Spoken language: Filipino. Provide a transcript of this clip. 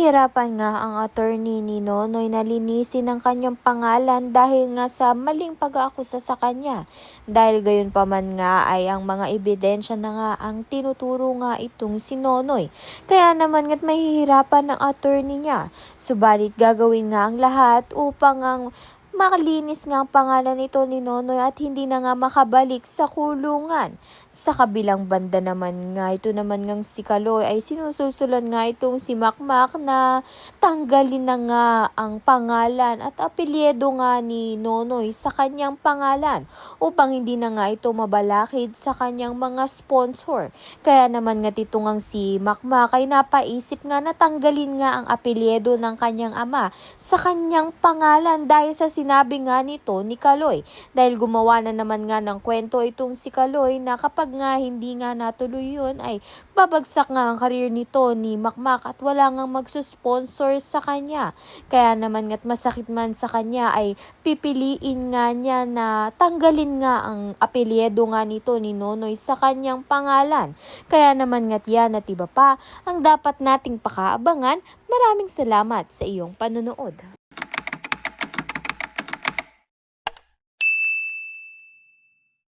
Nahihirapan nga ang attorney ni Nonoy na linisin ang kanyang pangalan dahil nga sa maling pag-aakusa sa kanya. Dahil gayon pa man nga ay ang mga ebidensya na nga ang tinuturo nga itong si Nonoy. Kaya naman nga't mahihirapan ng attorney niya. Subalit gagawin nga ang lahat upang ang makalinis nga ang pangalan nito ni Nonoy at hindi na nga makabalik sa kulungan. Sa kabilang banda naman nga, ito naman ngang si Kaloy ay sinusulsulan nga itong si Makmak na tanggalin na nga ang pangalan at apelyido nga ni Nonoy sa kanyang pangalan upang hindi na nga ito mabalakid sa kanyang mga sponsor. Kaya naman nga ito ngang si Makmak ay napaisip nga na tanggalin nga ang apelyido ng kanyang ama sa kanyang pangalan dahil sa sinabi nga nito ni Kaloy. Dahil gumawa na naman nga ng kwento itong si Kaloy na kapag nga hindi nga natuloy yun ay babagsak nga ang career nito ni Makmak at wala nga magsusponsor sa kanya. Kaya naman nga't masakit man sa kanya ay pipiliin nga niya na tanggalin nga ang apelyido nga nito ni Nonoy sa kanyang pangalan. Kaya naman nga't yan at iba pa ang dapat nating pakaabangan. Maraming salamat sa iyong panonood.